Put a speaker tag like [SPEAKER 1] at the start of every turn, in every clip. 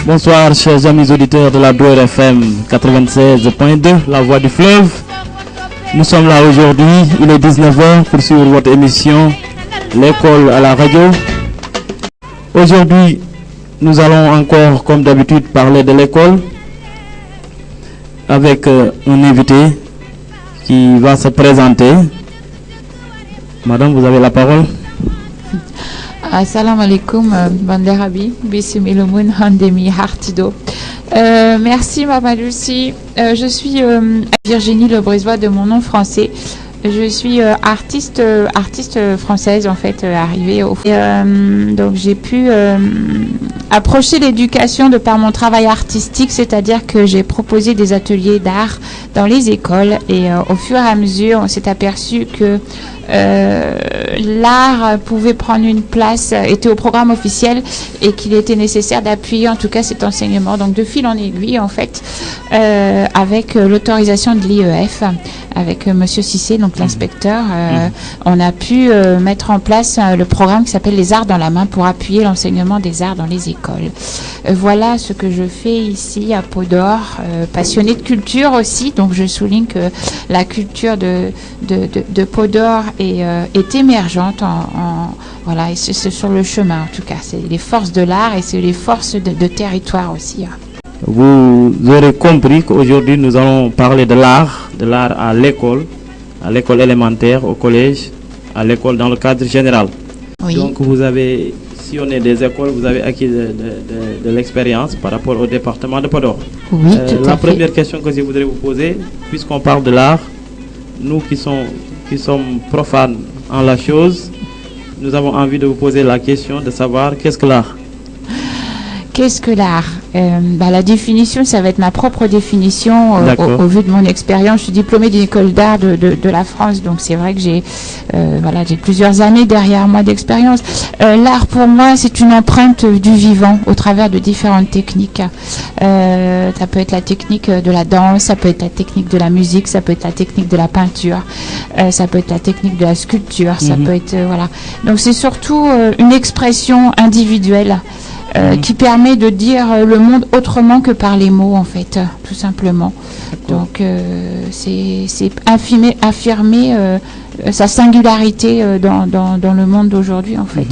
[SPEAKER 1] Bonsoir chers amis auditeurs de la Douar FM 96.2, la voix du fleuve. Nous sommes là aujourd'hui, il est 19h pour suivre votre émission L'école à la radio. Aujourd'hui, nous allons encore comme d'habitude parler de l'école avec un invité qui va se présenter. Madame, vous avez la parole.
[SPEAKER 2] Assalamu alaikum, Banderabi, Bismillah, Handemi, Hartido. Merci, Maman Lucie. Je suis Virginie Lebrésois de mon nom français. Je suis artiste française, en fait, arrivée au... donc, j'ai pu approcher l'éducation de par mon travail artistique, c'est-à-dire que j'ai proposé des ateliers d'art dans les écoles et au fur et à mesure, on s'est aperçu que l'art pouvait prendre une place, était au programme officiel et qu'il était nécessaire d'appuyer en tout cas cet enseignement. Donc de fil en aiguille en fait, avec l'autorisation de l'IEF, avec Monsieur Cissé, donc l'inspecteur, on a pu mettre en place le programme qui s'appelle les arts dans la main pour appuyer l'enseignement des arts dans les écoles. Voilà ce que je fais ici à Peau-d'Or, passionnée de culture aussi, donc je souligne que la culture de Peau-d'Or est émergente voilà, et c'est sur le chemin en tout cas, c'est les forces de l'art et c'est les forces de territoire aussi.
[SPEAKER 1] Vous aurez compris qu'aujourd'hui nous allons parler de l'art à l'école élémentaire, au collège, à l'école dans le cadre général.
[SPEAKER 2] Oui.
[SPEAKER 1] Donc vous avez sillonné des écoles, vous avez acquis de l'expérience par rapport au département de Peau-d'Or.
[SPEAKER 2] Oui, tout à fait.
[SPEAKER 1] La première question que je voudrais vous poser, puisqu'on parle de l'art, nous qui sommes profanes en la chose, nous avons envie de vous poser la question de savoir qu'est-ce que l'art?
[SPEAKER 2] Qu'est-ce que l'art? La définition, ça va être ma propre définition au vu de mon expérience. Je suis diplômée d'une école d'art de la France, donc c'est vrai que j'ai plusieurs années derrière moi d'expérience. L'art pour moi, c'est une empreinte du vivant au travers de différentes techniques. Ça peut être la technique de la danse, ça peut être la technique de la musique, ça peut être la technique de la peinture, ça peut être la technique de la sculpture, ça peut être voilà. Donc c'est surtout une expression individuelle. Qui permet de dire le monde autrement que par les mots en fait, tout simplement. Donc c'est affirmer sa singularité dans le monde d'aujourd'hui en fait.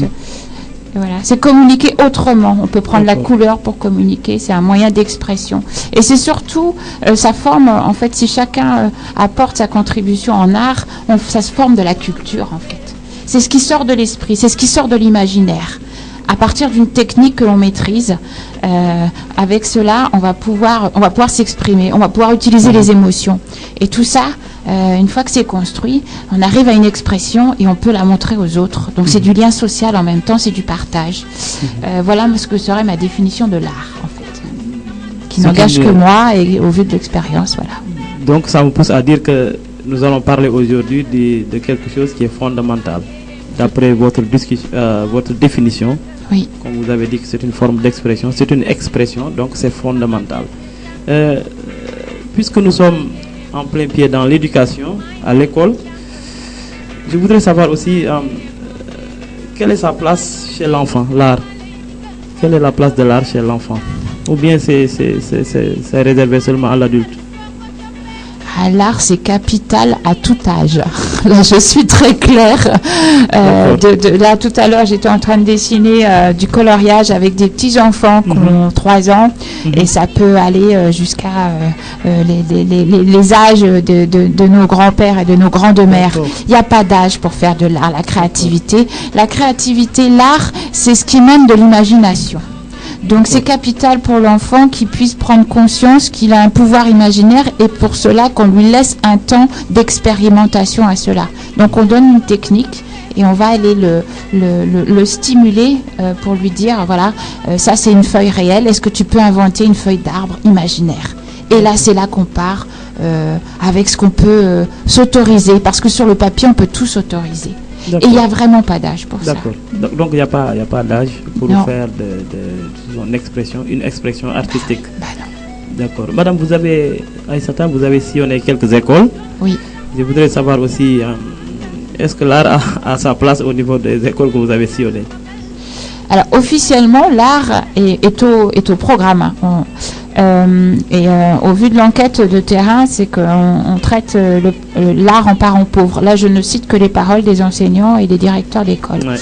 [SPEAKER 2] Voilà, c'est communiquer autrement. On peut prendre la couleur pour communiquer, c'est un moyen d'expression. Et c'est surtout sa forme, en fait, si chacun apporte sa contribution en art, ça se forme de la culture en fait. C'est ce qui sort de l'esprit, c'est ce qui sort de l'imaginaire. À partir d'une technique que l'on maîtrise, avec cela, on va pouvoir s'exprimer, on va pouvoir utiliser les émotions. Et tout ça, une fois que c'est construit, on arrive à une expression et on peut la montrer aux autres. Donc c'est du lien social en même temps, c'est du partage. Voilà ce que serait ma définition de l'art, en fait, qui n'engage que moi et au vu de l'expérience, voilà.
[SPEAKER 1] Donc ça me pousse à dire que nous allons parler aujourd'hui de quelque chose qui est fondamental. D'après votre définition,
[SPEAKER 2] oui.
[SPEAKER 1] Comme vous avez dit que c'est une forme d'expression, c'est une expression, donc c'est fondamental. Puisque nous sommes en plein pied dans l'éducation, à l'école, je voudrais savoir aussi quelle est sa place chez l'enfant, l'art. Quelle est la place de l'art chez l'enfant? Ou bien c'est réservé seulement à l'adulte?
[SPEAKER 2] L'art, c'est capital à tout âge. Là, je suis très claire. Là, tout à l'heure, j'étais en train de dessiner du coloriage avec des petits-enfants qui ont 3 ans. Et ça peut aller jusqu'à les âges de nos grands-pères et de nos grandes-mères. Il n'y a pas d'âge pour faire de l'art. La créativité, l'art, c'est ce qui mène de l'imagination. Donc c'est capital pour l'enfant qu'il puisse prendre conscience qu'il a un pouvoir imaginaire et pour cela qu'on lui laisse un temps d'expérimentation à cela. Donc on donne une technique et on va aller le stimuler pour lui dire voilà, ça c'est une feuille réelle, est-ce que tu peux inventer une feuille d'arbre imaginaire? Et là c'est là qu'on part avec ce qu'on peut s'autoriser, parce que sur le papier on peut tout s'autoriser. Et il n'y a vraiment pas d'âge pour ça.
[SPEAKER 1] Donc il n'y a pas d'âge pour faire une expression artistique.
[SPEAKER 2] Non.
[SPEAKER 1] D'accord. Madame, Aïssata, vous avez sillonné quelques écoles.
[SPEAKER 2] Oui.
[SPEAKER 1] Je voudrais savoir aussi, est-ce que l'art a sa place au niveau des écoles que vous avez sillonnées?
[SPEAKER 2] Alors officiellement, l'art est au programme. Au vu de l'enquête de terrain, c'est qu'on traite l'art en parents pauvres. Là, je ne cite que les paroles des enseignants et des directeurs d'école. Ouais.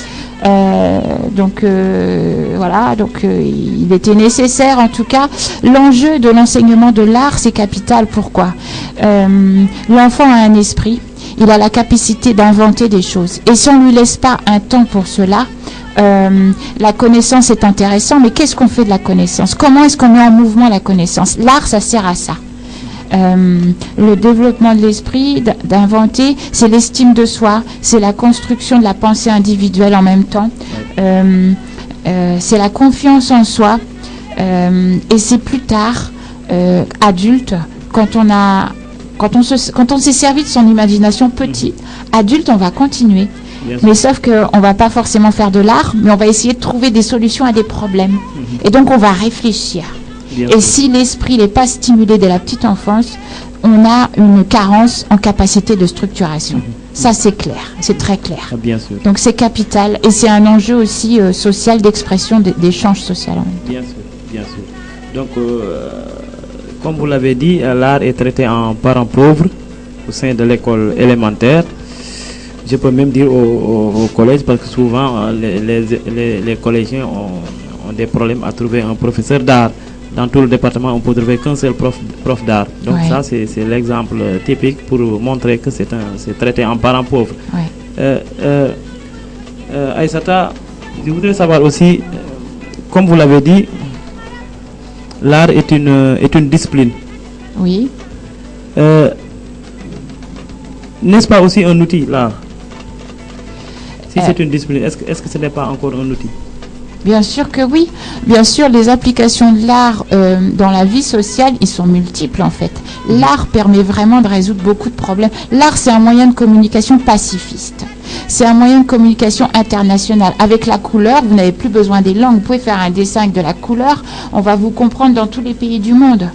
[SPEAKER 2] Voilà, donc il était nécessaire, en tout cas, l'enjeu de l'enseignement de l'art, c'est capital. Pourquoi? L'enfant a un esprit, il a la capacité d'inventer des choses. Et si on ne lui laisse pas un temps pour cela, la connaissance est intéressante, mais qu'est-ce qu'on fait de la connaissance? Comment est-ce qu'on met en mouvement la connaissance? L'art, ça sert à ça. Le développement de l'esprit, d'inventer, c'est l'estime de soi, c'est la construction de la pensée individuelle en même temps, c'est la confiance en soi, et c'est plus tard, adulte, quand on s'est servi de son imagination petit, adulte, on va continuer. Mais sauf qu'on ne va pas forcément faire de l'art, mais on va essayer de trouver des solutions à des problèmes. Et donc, on va réfléchir. Et si l'esprit n'est pas stimulé dès la petite enfance, on a une carence en capacité de structuration. Ça, c'est clair, c'est très clair.
[SPEAKER 1] Bien sûr.
[SPEAKER 2] Donc, c'est capital. Et c'est un enjeu aussi social d'expression, d'échange social.
[SPEAKER 1] Bien sûr, bien sûr. Donc, comme vous l'avez dit, l'art est traité en parents pauvres au sein de l'école élémentaire. Je peux même dire au collège, parce que souvent les collégiens ont des problèmes à trouver un professeur d'art. Dans tout le département, on peut trouver qu'un seul prof d'art. Donc ça, c'est l'exemple typique pour montrer que c'est traité en parents pauvres. Aïssata, je voudrais savoir aussi, comme vous l'avez dit, l'art est une discipline.
[SPEAKER 2] Oui.
[SPEAKER 1] N'est-ce pas aussi un outil, l'art? Si c'est une discipline, est-ce que ce n'est pas encore un outil?
[SPEAKER 2] Bien sûr que oui. Bien sûr, les applications de l'art dans la vie sociale, ils sont multiples en fait. L'art permet vraiment de résoudre beaucoup de problèmes. L'art, c'est un moyen de communication pacifiste. C'est un moyen de communication international. Avec la couleur, vous n'avez plus besoin des langues. Vous pouvez faire un dessin avec de la couleur. On va vous comprendre dans tous les pays du monde.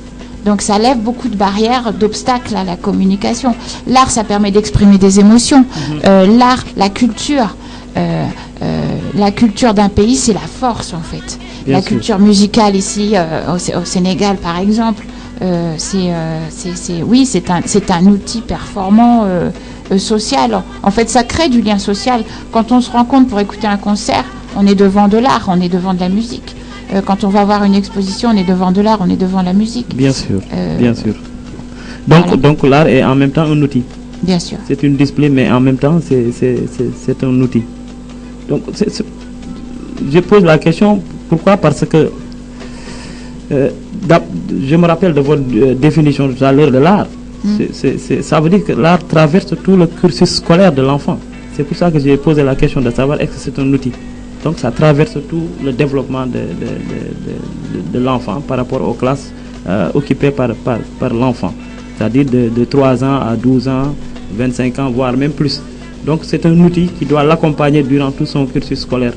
[SPEAKER 2] Donc ça lève beaucoup de barrières, d'obstacles à la communication. L'art, ça permet d'exprimer des émotions. L'art, la culture. La culture d'un pays, c'est la force en fait. Bien la sûr. Culture musicale ici au Sénégal par exemple, c'est un outil performant social. En fait, ça crée du lien social. Quand on se rencontre pour écouter un concert, on est devant de l'art, on est devant de la musique. Quand on va voir une exposition, on est devant de l'art, on est devant la musique.
[SPEAKER 1] Bien sûr, bien sûr. Donc l'art est en même temps un outil.
[SPEAKER 2] Bien sûr.
[SPEAKER 1] C'est une discipline, mais en même temps, c'est un outil. Donc, je pose la question, pourquoi? Parce que je me rappelle de votre définition tout à l'heure de l'art. Ça veut dire que l'art traverse tout le cursus scolaire de l'enfant. C'est pour ça que j'ai posé la question de savoir est-ce que c'est un outil. Donc, ça traverse tout le développement de l'enfant par rapport aux classes occupées par l'enfant. C'est-à-dire de 3 ans à 12 ans, 25 ans, voire même plus. Donc c'est un outil qui doit l'accompagner durant tout son cursus scolaire,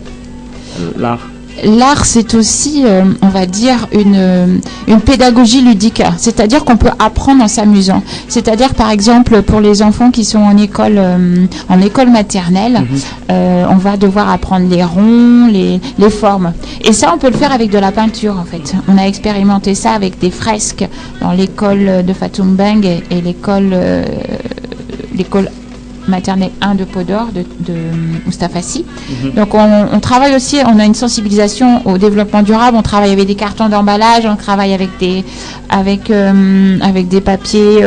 [SPEAKER 1] l'art.
[SPEAKER 2] L'art, c'est aussi, on va dire, une pédagogie ludique. C'est-à-dire qu'on peut apprendre en s'amusant. C'est-à-dire, par exemple, pour les enfants qui sont en école maternelle, on va devoir apprendre les ronds, les formes. Et ça, on peut le faire avec de la peinture, en fait. On a expérimenté ça avec des fresques dans l'école de Fatoum-Beng et l'école maternelle 1 de Podor de Moustapha-Sy. Donc on travaille aussi, on a une sensibilisation au développement durable, on travaille avec des cartons d'emballage, on travaille avec des papiers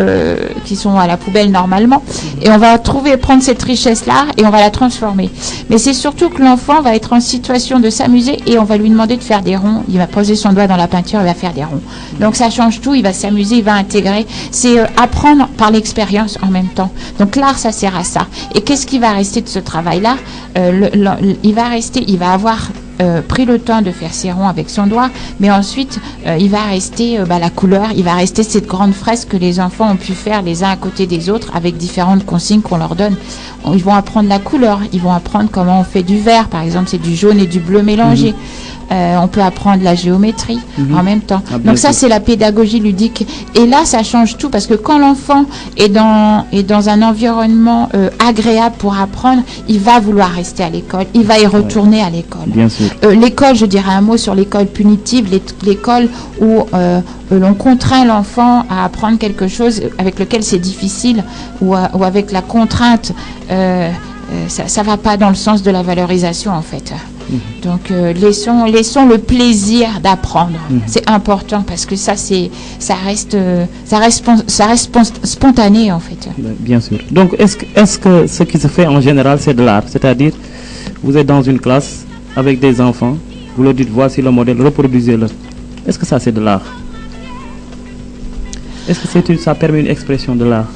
[SPEAKER 2] qui sont à la poubelle normalement, et on va prendre cette richesse-là et on va la transformer. Mais c'est surtout que l'enfant va être en situation de s'amuser et on va lui demander de faire des ronds. Il va poser son doigt dans la peinture, il va faire des ronds. Donc ça change tout, il va s'amuser, il va intégrer. C'est apprendre par l'expérience en même temps. Donc l'art, ça sert à ça. Et qu'est-ce qui va rester de ce travail-là? Il va avoir pris le temps de faire ses ronds avec son doigt, mais ensuite il va rester la couleur, il va rester cette grande fresque que les enfants ont pu faire les uns à côté des autres avec différentes consignes qu'on leur donne. Ils vont apprendre la couleur, ils vont apprendre comment on fait du vert, par exemple, c'est du jaune et du bleu mélangé. On peut apprendre la géométrie en même temps. Donc ça, c'est la pédagogie ludique. Et là, ça change tout parce que quand l'enfant est dans un environnement agréable pour apprendre, il va vouloir rester à l'école. Il va y retourner à l'école.
[SPEAKER 1] Bien sûr.
[SPEAKER 2] L'école, je dirais un mot sur l'école punitive, l'école où l'on contraint l'enfant à apprendre quelque chose avec lequel c'est difficile ou avec la contrainte. Ça va pas dans le sens de la valorisation en fait. Donc laissons le plaisir d'apprendre. C'est important parce que ça reste spontané en fait.
[SPEAKER 1] Bien sûr. Donc est-ce que ce qui se fait en général c'est de l'art, c'est-à-dire vous êtes dans une classe avec des enfants, vous leur dites voici le modèle, reproduisez-le. Est-ce que ça c'est de l'art? Est-ce que ça permet une expression de l'art?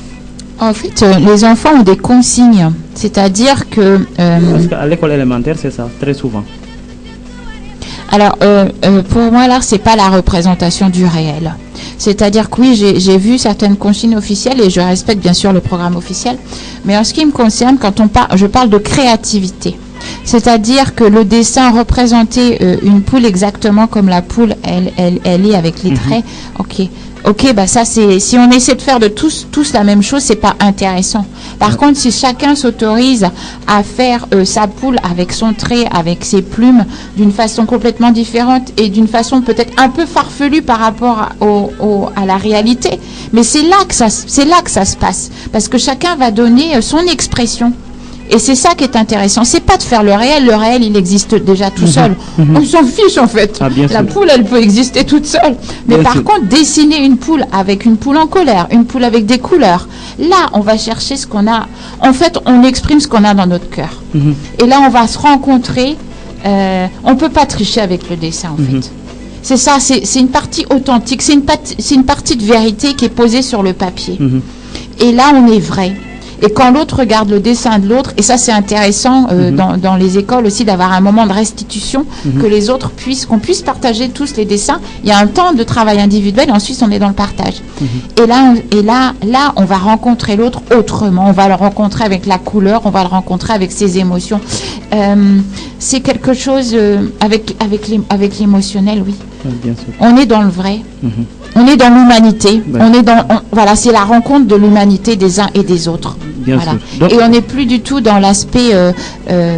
[SPEAKER 2] En fait, les enfants ont des consignes, c'est-à-dire que...
[SPEAKER 1] Parce qu'à l'école élémentaire, c'est ça, très souvent.
[SPEAKER 2] Alors, pour moi, l'art, c'est pas la représentation du réel. C'est-à-dire que oui, j'ai vu certaines consignes officielles et je respecte bien sûr le programme officiel, mais en ce qui me concerne, je parle de créativité. C'est-à-dire que le dessin représentait une poule exactement comme la poule, elle est avec les traits. Ok, bah ça c'est, si on essaie de faire de tous la même chose, c'est pas intéressant. Par contre, si chacun s'autorise à faire sa poule avec son trait, avec ses plumes, d'une façon complètement différente et d'une façon peut-être un peu farfelue par rapport à la réalité, mais c'est là que ça se passe, parce que chacun va donner son expression. Et c'est ça qui est intéressant. C'est pas de faire le réel il existe déjà tout seul. On s'en fiche en fait. La poule, elle peut exister toute seule. Mais par contre, dessiner une poule avec une poule en colère, une poule avec des couleurs, là, on va chercher ce qu'on a. En fait, on exprime ce qu'on a dans notre cœur. Et là, on va se rencontrer. On peut pas tricher avec le dessin en fait. C'est ça, c'est une partie authentique. C'est une partie de vérité qui est posée sur le papier. Et là, on est vrai. Et quand l'autre regarde le dessin de l'autre, et ça c'est intéressant dans les écoles aussi d'avoir un moment de restitution, que les autres qu'on puisse partager tous les dessins. Il y a un temps de travail individuel, et ensuite on est dans le partage. Et là, on va rencontrer l'autre autrement. On va le rencontrer avec la couleur, on va le rencontrer avec ses émotions. C'est quelque chose avec l'émotionnel, oui.
[SPEAKER 1] Bien sûr.
[SPEAKER 2] On est dans le vrai. On est dans l'humanité. Voilà, c'est la rencontre de l'humanité des uns et des autres.
[SPEAKER 1] Bien sûr. Donc,
[SPEAKER 2] et on n'est plus du tout dans l'aspect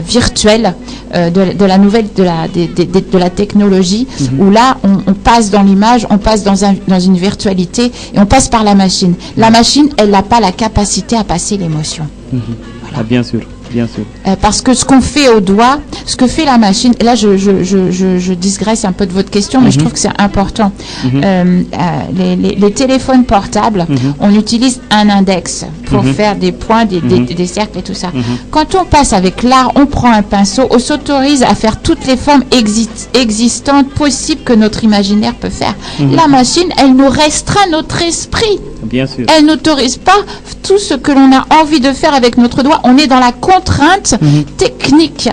[SPEAKER 2] virtuel de la nouvelle, de la technologie, où là, on passe dans l'image, on passe dans une virtualité et on passe par la machine. La machine, elle n'a pas la capacité à passer l'émotion. Voilà.
[SPEAKER 1] Bien sûr. Bien sûr.
[SPEAKER 2] Parce que ce qu'on fait au doigt, ce que fait la machine, et là je digresse un peu de votre question, mais je trouve que c'est important. Les téléphones portables, on utilise un index pour faire des points, des cercles et tout ça. Quand on passe avec l'art, on prend un pinceau, on s'autorise à faire toutes les formes existantes, possibles que notre imaginaire peut faire. La machine, elle nous restreint notre esprit.
[SPEAKER 1] Bien sûr.
[SPEAKER 2] Elle n'autorise pas tout ce que l'on a envie de faire avec notre doigt. On est dans la contrainte technique.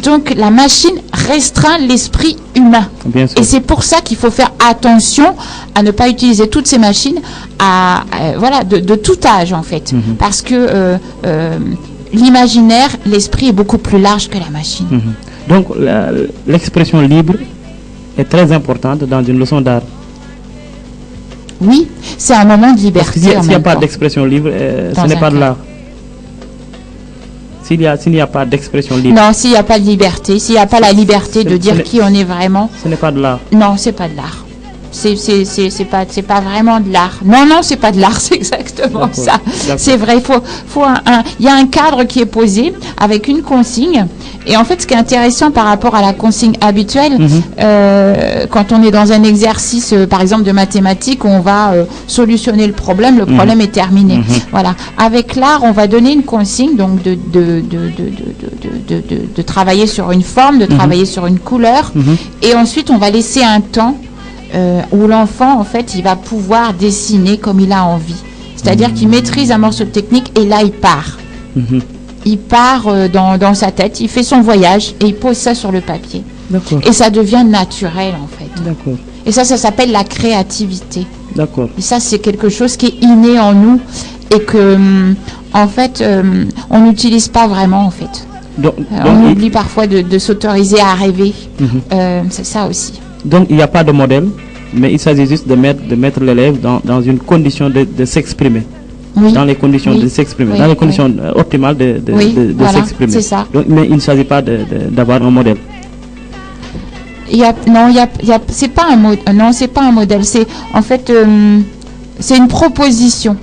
[SPEAKER 2] Donc la machine restreint l'esprit humain.
[SPEAKER 1] Bien sûr.
[SPEAKER 2] Et c'est pour ça qu'il faut faire attention à ne pas utiliser toutes ces machines de tout âge en fait. Parce que l'imaginaire, l'esprit est beaucoup plus large que la machine.
[SPEAKER 1] Donc l'expression libre est très importante dans une leçon d'art.
[SPEAKER 2] Oui, c'est un moment de liberté.
[SPEAKER 1] S'il n'y a pas d'expression libre, ce n'est pas de l'art. S'il n'y a pas d'expression libre.
[SPEAKER 2] Non, s'il n'y a pas de liberté, s'il n'y a pas la liberté de dire qui on est vraiment.
[SPEAKER 1] Ce n'est pas de l'art.
[SPEAKER 2] Non, c'est pas de l'art. C'est pas vraiment de l'art. Non, c'est pas de l'art, c'est exactement ça. C'est vrai, il y a un cadre qui est posé avec une consigne. Et en fait, ce qui est intéressant par rapport à la consigne habituelle, quand on est dans un exercice, par exemple de mathématiques, où on va solutionner le problème est terminé. Voilà. Avec l'art, on va donner une consigne, donc de travailler sur une forme, de travailler sur une couleur, et ensuite on va laisser un temps où l'enfant, en fait, il va pouvoir dessiner comme il a envie. C'est-à-dire qu'il maîtrise un morceau de technique et là, il part. Il part dans sa tête, il fait son voyage et il pose ça sur le papier.
[SPEAKER 1] D'accord.
[SPEAKER 2] Et ça devient naturel, en fait.
[SPEAKER 1] D'accord.
[SPEAKER 2] Et ça s'appelle la créativité.
[SPEAKER 1] D'accord.
[SPEAKER 2] Et ça, c'est quelque chose qui est inné en nous et que, en fait, on n'utilise pas vraiment, en fait. On oublie parfois de s'autoriser à rêver. C'est ça aussi.
[SPEAKER 1] Donc il n'y a pas de modèle, mais il s'agit juste de mettre l'élève dans une condition de s'exprimer.
[SPEAKER 2] Oui.
[SPEAKER 1] Dans les conditions de s'exprimer, dans les conditions optimales de s'exprimer.
[SPEAKER 2] C'est ça.
[SPEAKER 1] Donc, mais il ne s'agit pas d'avoir un modèle.
[SPEAKER 2] C'est pas un modèle. C'est en fait c'est une proposition.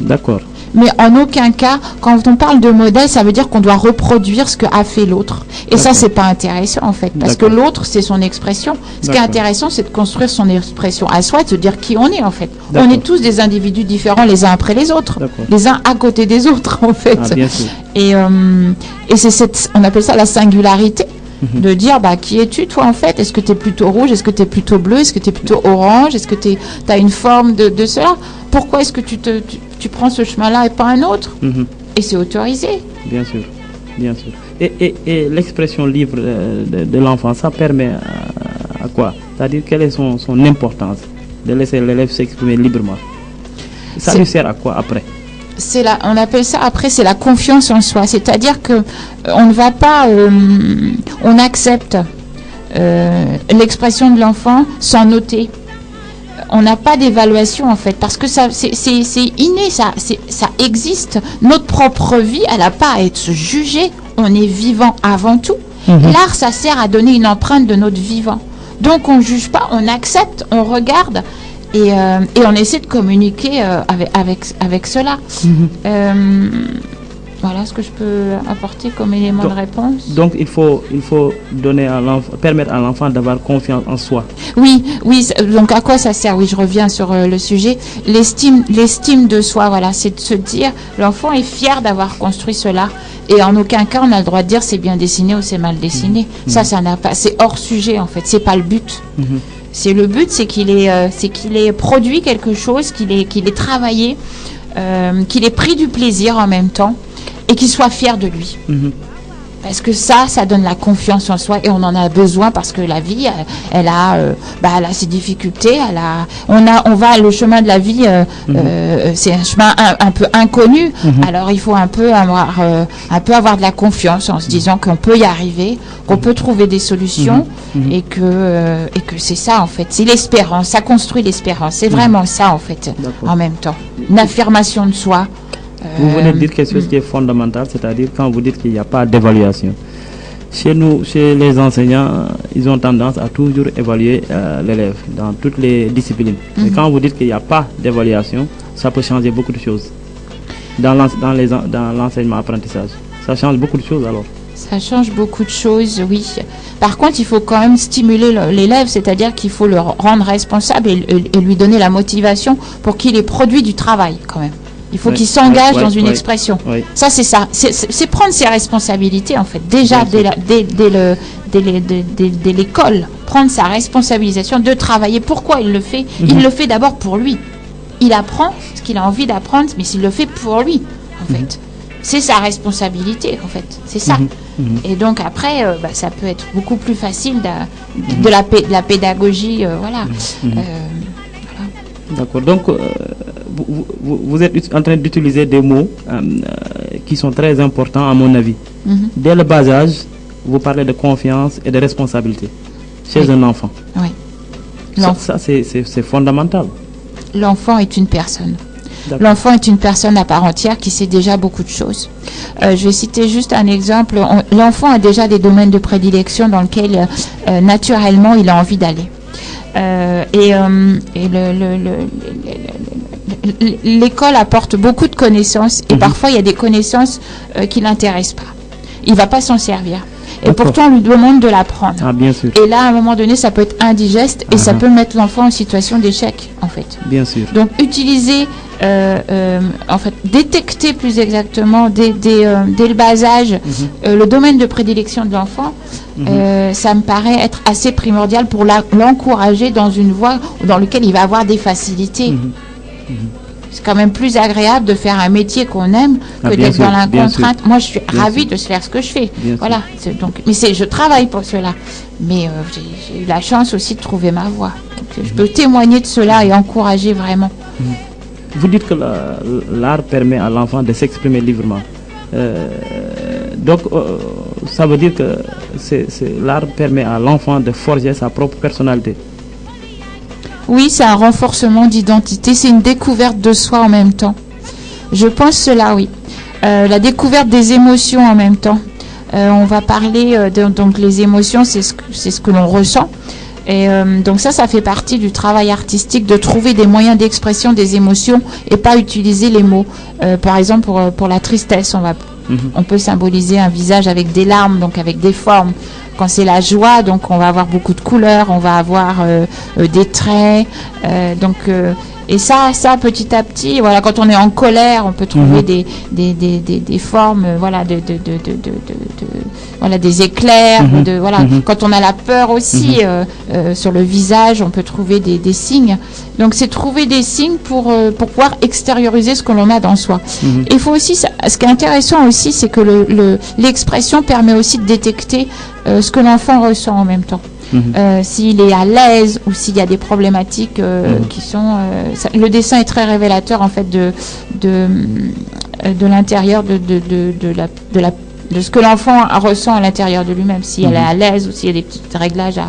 [SPEAKER 1] D'accord.
[SPEAKER 2] Mais en aucun cas, quand on parle de modèle, ça veut dire qu'on doit reproduire ce qu'a fait l'autre. Et ça, c'est pas intéressant en fait, parce que l'autre, c'est son expression. Ce qui est intéressant, c'est de construire son expression à soi, de se dire qui on est en fait. On est tous des individus différents les uns après les autres, les uns à côté des autres en fait.
[SPEAKER 1] Ah, bien sûr.
[SPEAKER 2] Et on appelle ça la singularité. De dire, qui es-tu toi en fait? Est-ce que tu es plutôt rouge? Est-ce que tu es plutôt bleu? Est-ce que tu es plutôt orange? Est-ce que tu as une forme de cela? Pourquoi est-ce que tu prends ce chemin-là et pas un autre? Et c'est autorisé.
[SPEAKER 1] Bien sûr, bien sûr. Et l'expression libre de l'enfant, ça permet à quoi? C'est-à-dire, quelle est son importance de laisser l'élève s'exprimer librement? Ça lui sert à quoi après?
[SPEAKER 2] On appelle ça après, c'est la confiance en soi. C'est-à-dire que on ne va pas, on accepte l'expression de l'enfant sans noter. On n'a pas d'évaluation en fait, parce que ça, c'est inné, ça existe. Notre propre vie, elle n'a pas à être jugée. On est vivant avant tout. L'art, ça sert à donner une empreinte de notre vivant. Donc on ne juge pas, on accepte, on regarde. Et on essaie de communiquer avec cela. Voilà ce que je peux apporter comme élément de réponse.
[SPEAKER 1] Donc il faut permettre à l'enfant d'avoir confiance en soi.
[SPEAKER 2] Oui. Donc à quoi ça sert? Oui, je reviens sur le sujet. L'estime de soi, voilà, c'est de se dire, l'enfant est fier d'avoir construit cela. Et en aucun cas, on a le droit de dire c'est bien dessiné ou c'est mal dessiné. Ça n'a pas, c'est hors sujet en fait. C'est pas le but. C'est le but, c'est qu'il ait produit quelque chose, qu'il ait travaillé, qu'il ait pris du plaisir en même temps et qu'il soit fier de lui. Parce que ça donne la confiance en soi et on en a besoin parce que la vie, elle a ses difficultés, le chemin de la vie, c'est un chemin un peu inconnu. Alors il faut un peu avoir de la confiance en se disant qu'on peut y arriver, qu'on peut trouver des solutions et que c'est ça en fait, c'est l'espérance, ça construit l'espérance. C'est vraiment ça en fait, en même temps, une affirmation de soi.
[SPEAKER 1] Vous venez de dire quelque chose qui est fondamental, c'est-à-dire quand vous dites qu'il n'y a pas d'évaluation. Chez nous, chez les enseignants, ils ont tendance à toujours évaluer l'élève dans toutes les disciplines. Et quand vous dites qu'il n'y a pas d'évaluation, ça peut changer beaucoup de choses dans l'enseignement-apprentissage. Ça change beaucoup de choses alors.
[SPEAKER 2] Ça change beaucoup de choses, oui. Par contre, il faut quand même stimuler l'élève, c'est-à-dire qu'il faut le rendre responsable et lui donner la motivation pour qu'il ait produit du travail quand même. Il faut qu'il s'engage dans une expression. Ça, c'est ça. C'est prendre ses responsabilités, en fait. Déjà, dès l'école, prendre sa responsabilisation de travailler. Pourquoi il le fait? Il le fait d'abord pour lui. Il apprend ce qu'il a envie d'apprendre, mais il le fait pour lui, en fait. C'est sa responsabilité, en fait. C'est ça. Et donc, après, ça peut être beaucoup plus facile de la pédagogie. Voilà.
[SPEAKER 1] D'accord. Donc, vous êtes en train d'utiliser des mots qui sont très importants à mon avis. Dès le bas âge, vous parlez de confiance et de responsabilité chez un enfant.
[SPEAKER 2] Oui.
[SPEAKER 1] Ça c'est fondamental.
[SPEAKER 2] L'enfant est une personne. L'enfant est une personne à part entière qui sait déjà beaucoup de choses. Je vais citer juste un exemple. L'enfant a déjà des domaines de prédilection dans lesquels naturellement il a envie d'aller. L'école apporte beaucoup de connaissances et parfois il y a des connaissances qui l'intéressent pas. Il va pas s'en servir. Et pourtant on lui demande de l'apprendre.
[SPEAKER 1] Ah, bien sûr.
[SPEAKER 2] Et là à un moment donné ça peut être indigeste et ça peut mettre l'enfant en situation d'échec en fait.
[SPEAKER 1] Bien sûr.
[SPEAKER 2] Donc utiliser en fait détecter plus exactement dès le bas âge le domaine de prédilection de l'enfant, ça me paraît être assez primordial pour l'encourager dans une voie dans laquelle il va avoir des facilités. C'est quand même plus agréable de faire un métier qu'on aime que d'être dans la contrainte. Moi, je suis ravie de faire ce que je fais. Voilà. Mais je travaille pour cela. Mais j'ai eu la chance aussi de trouver ma voie. Donc, je peux témoigner de cela et encourager vraiment.
[SPEAKER 1] Vous dites que l'art permet à l'enfant de s'exprimer librement. Donc, ça veut dire que l'art permet à l'enfant de forger sa propre personnalité.
[SPEAKER 2] Oui, c'est un renforcement d'identité, c'est une découverte de soi en même temps. Je pense cela, oui. La découverte des émotions en même temps. On va parler, donc les émotions, c'est ce que l'on ressent. Et donc ça fait partie du travail artistique, de trouver des moyens d'expression des émotions et pas utiliser les mots. Par exemple, pour la tristesse, on peut symboliser un visage avec des larmes, donc avec des formes. Quand c'est la joie, donc on va avoir beaucoup de couleurs, on va avoir des traits, et ça petit à petit, voilà, quand on est en colère, on peut trouver des formes, voilà, voilà, des éclairs, voilà. Quand on a la peur aussi, sur le visage, on peut trouver des signes. Donc c'est trouver des signes pour pouvoir extérioriser ce que l'on a dans soi. Il faut aussi, ce qui est intéressant aussi, c'est que l'expression permet aussi de détecter ce que l'enfant ressent en même temps. S'il est à l'aise ou s'il y a des problématiques qui sont... le dessin est très révélateur en fait de l'intérieur de ce que l'enfant ressent à l'intérieur de lui-même, si elle est à l'aise ou s'il y a des petits réglages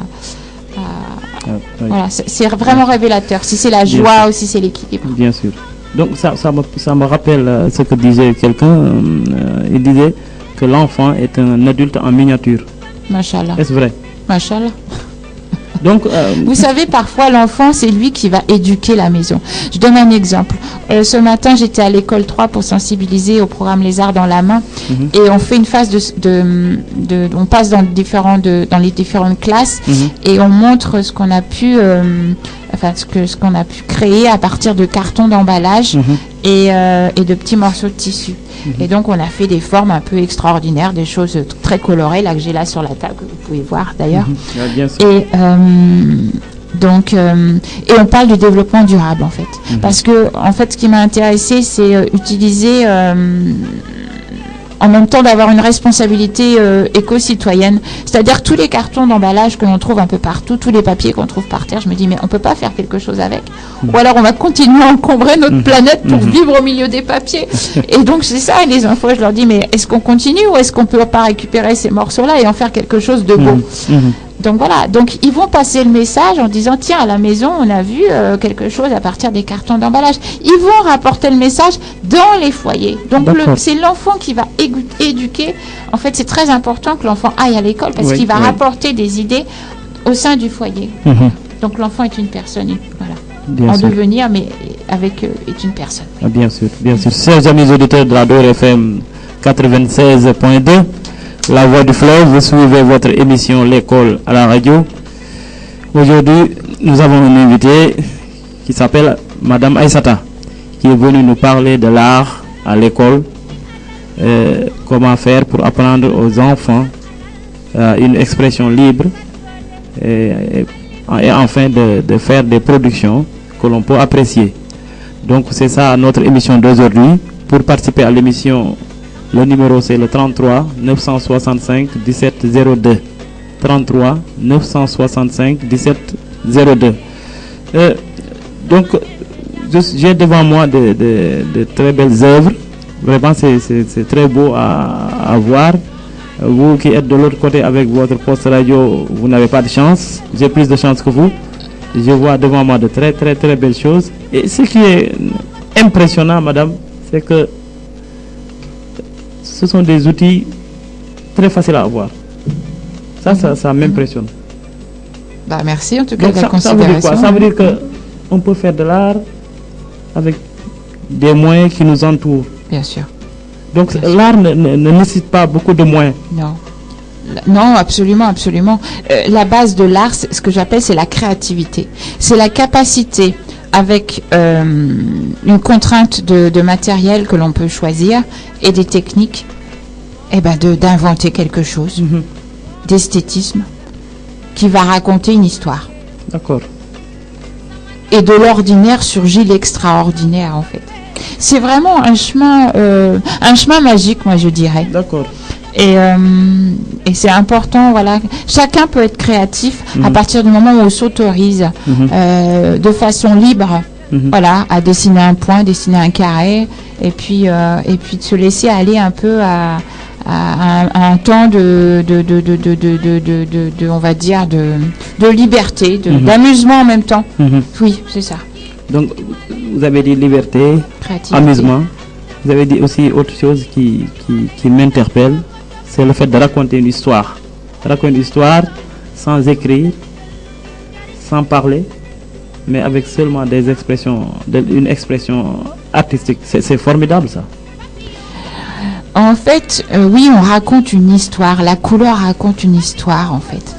[SPEAKER 2] voilà, c'est vraiment révélateur, si c'est la joie ou si c'est l'équilibre.
[SPEAKER 1] Bien sûr. Donc ça me rappelle ce que disait quelqu'un, il disait que l'enfant est un adulte en miniature.
[SPEAKER 2] Machallah.
[SPEAKER 1] Est-ce vrai?
[SPEAKER 2] Machallah.
[SPEAKER 1] Donc,
[SPEAKER 2] vous savez, parfois l'enfant, c'est lui qui va éduquer la maison. Je donne un exemple. Ce matin, j'étais à l'école 3 pour sensibiliser au programme Les Arts dans la main, et on fait une phase on passe dans les différentes classes, et on montre ce qu'on a pu, ce qu'on a pu créer à partir de cartons d'emballage et de petits morceaux de tissu. Et donc on a fait des formes un peu extraordinaires, des choses très colorées, là que j'ai là sur la table, que vous pouvez voir d'ailleurs. Et et on parle de développement durable en fait, parce que en fait ce qui m'a intéressé, c'est utiliser en même temps d'avoir une responsabilité éco-citoyenne, c'est-à-dire tous les cartons d'emballage que l'on trouve un peu partout, tous les papiers qu'on trouve par terre, je me dis mais on peut pas faire quelque chose avec, ou alors on va continuer à encombrer notre planète pour vivre au milieu des papiers. Et donc c'est ça, et les enfants, je leur dis mais est-ce qu'on continue ou est-ce qu'on peut pas récupérer ces morceaux-là et en faire quelque chose de beau? Donc voilà, donc ils vont passer le message en disant tiens, à la maison on a vu quelque chose à partir des cartons d'emballage. Ils vont rapporter le message dans les foyers. Donc c'est l'enfant qui va éduquer. En fait, c'est très important que l'enfant aille à l'école parce qu'il va rapporter des idées au sein du foyer. Donc l'enfant est une personne, voilà, bien en sûr. Devenir, mais est une personne.
[SPEAKER 1] Ah, bien sûr, bien sûr. Chers amis auditeurs de la Dóor FM 96.2. La Voix du Fleuve, vous suivez votre émission L'école à la radio. Aujourd'hui, nous avons une invitée qui s'appelle Madame Aïssata, qui est venue nous parler de l'art à l'école, comment faire pour apprendre aux enfants une expression libre et enfin de faire des productions que l'on peut apprécier. Donc c'est ça notre émission d'aujourd'hui. Pour participer à l'émission, le numéro c'est le 33 965 17 02. 33 965 17 02. Donc j'ai devant moi de très belles œuvres. Vraiment c'est très beau à voir. Vous qui êtes de l'autre côté avec votre poste radio, vous n'avez pas de chance. J'ai plus de chance que vous. Je vois devant moi de très très très belles choses. Et ce qui est impressionnant, madame, c'est que ce sont des outils très faciles à avoir. Ça m'impressionne.
[SPEAKER 2] Bah merci en tout cas de la
[SPEAKER 1] considération. Ça veut dire quoi? Ça veut dire qu'on peut faire de l'art avec des moyens qui nous entourent.
[SPEAKER 2] Bien sûr.
[SPEAKER 1] Donc l'art ne nécessite pas beaucoup de moyens.
[SPEAKER 2] Non. Non, absolument, absolument. La base de l'art, ce que j'appelle, c'est la créativité. C'est la capacité, avec une contrainte de matériel que l'on peut choisir et des techniques, d'inventer quelque chose, d'esthétisme, qui va raconter une histoire.
[SPEAKER 1] D'accord.
[SPEAKER 2] Et de l'ordinaire surgit l'extraordinaire, en fait. C'est vraiment un chemin magique, moi je dirais.
[SPEAKER 1] D'accord.
[SPEAKER 2] Et c'est important, voilà. Chacun peut être créatif à partir du moment où on s'autorise de façon libre, voilà, à dessiner un point, dessiner un carré, et puis de se laisser aller un peu à un temps de on va dire de liberté, d'amusement en même temps. Oui, c'est ça.
[SPEAKER 1] Donc vous avez dit liberté, créativité, amusement. Vous avez dit aussi autre chose qui m'interpelle, c'est le fait de raconter une histoire. Raconter une histoire sans écrire, sans parler, mais avec seulement des expressions, une expression artistique. C'est formidable ça.
[SPEAKER 2] En fait, oui, on raconte une histoire. La couleur raconte une histoire, en fait.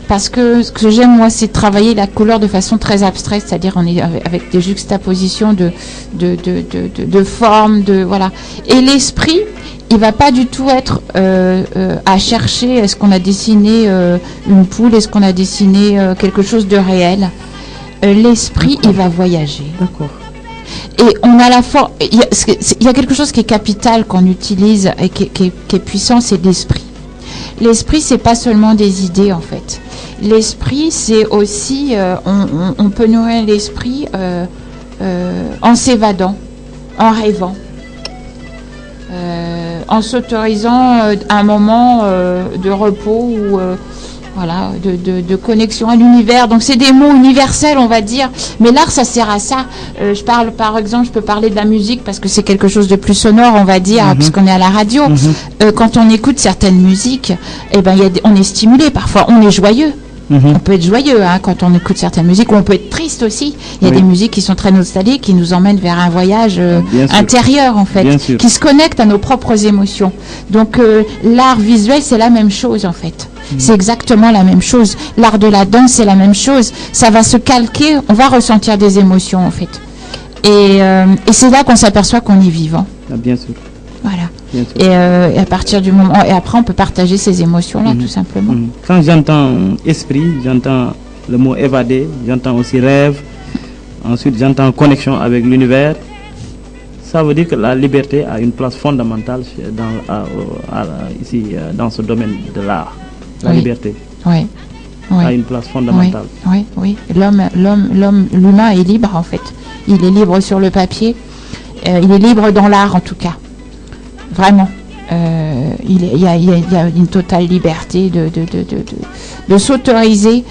[SPEAKER 2] Parce que ce que j'aime, moi, c'est travailler la couleur de façon très abstraite, c'est-à-dire on est avec des juxtapositions de formes, voilà. Et l'esprit, il va pas du tout être à chercher, est-ce qu'on a dessiné une poule, est-ce qu'on a dessiné quelque chose de réel. L'esprit, il va voyager.
[SPEAKER 1] D'accord.
[SPEAKER 2] Et on a il y a quelque chose qui est capital qu'on utilise et qui est puissant, c'est l'esprit. L'esprit, c'est pas seulement des idées, en fait. L'esprit, c'est aussi, on peut nourrir l'esprit en s'évadant, en rêvant, en s'autorisant un moment de repos ou voilà, de connexion à l'univers. Donc c'est des mots universels, on va dire, mais l'art, ça sert à ça. Je parle, par exemple, je peux parler de la musique parce que c'est quelque chose de plus sonore, on va dire, puisqu'on est à la radio. Quand on écoute certaines musiques, eh ben, on est stimulé, parfois on est joyeux. On peut être joyeux quand on écoute certaines musiques, ou on peut être triste aussi. Il y a des musiques qui sont très nostalgiques, qui nous emmènent vers un voyage intérieur, en fait, qui se connectent à nos propres émotions. Donc l'art visuel, c'est la même chose, en fait. C'est exactement la même chose. L'art de la danse, c'est la même chose. Ça va se calquer, on va ressentir des émotions, en fait. Et c'est là qu'on s'aperçoit qu'on est vivant.
[SPEAKER 1] Bien sûr.
[SPEAKER 2] Voilà. Et à partir du moment, et après on peut partager ces émotions-là, tout simplement.
[SPEAKER 1] Quand j'entends esprit, j'entends le mot évader, j'entends aussi rêve, ensuite j'entends connexion avec l'univers. Ça veut dire que la liberté a une place fondamentale ici dans ce domaine de l'art. La liberté a une place fondamentale.
[SPEAKER 2] Oui. L'humain est libre, en fait. Il est libre sur le papier. Il est libre dans l'art, en tout cas. Vraiment. Il y a une totale liberté de s'autoriser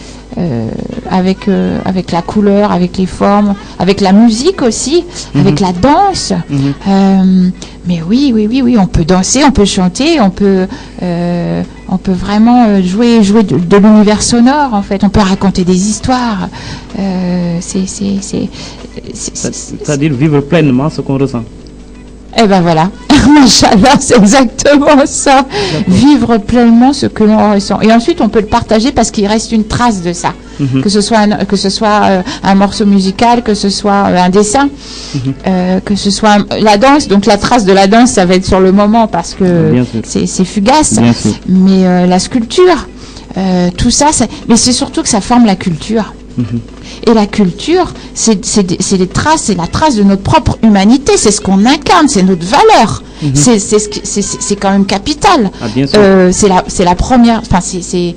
[SPEAKER 2] avec la couleur, avec les formes, avec la musique aussi, avec la danse. Mais oui, on peut danser, on peut chanter, on peut vraiment jouer de l'univers sonore, en fait. On peut raconter des histoires.
[SPEAKER 1] C'est-à-dire vivre pleinement ce qu'on ressent.
[SPEAKER 2] Eh ben voilà, Machallah, c'est exactement ça. Vivre pleinement ce que l'on ressent. Et ensuite, on peut le partager parce qu'il reste une trace de ça. Que ce soit un morceau musical, que ce soit un dessin, que ce soit la danse. Donc la trace de la danse, ça va être sur le moment parce que c'est fugace. Mais la sculpture, tout ça, mais c'est surtout que ça forme la culture. Et la culture, c'est les traces, c'est la trace de notre propre humanité, c'est ce qu'on incarne, c'est notre valeur. C'est quand même capital. C'est la première, enfin c'est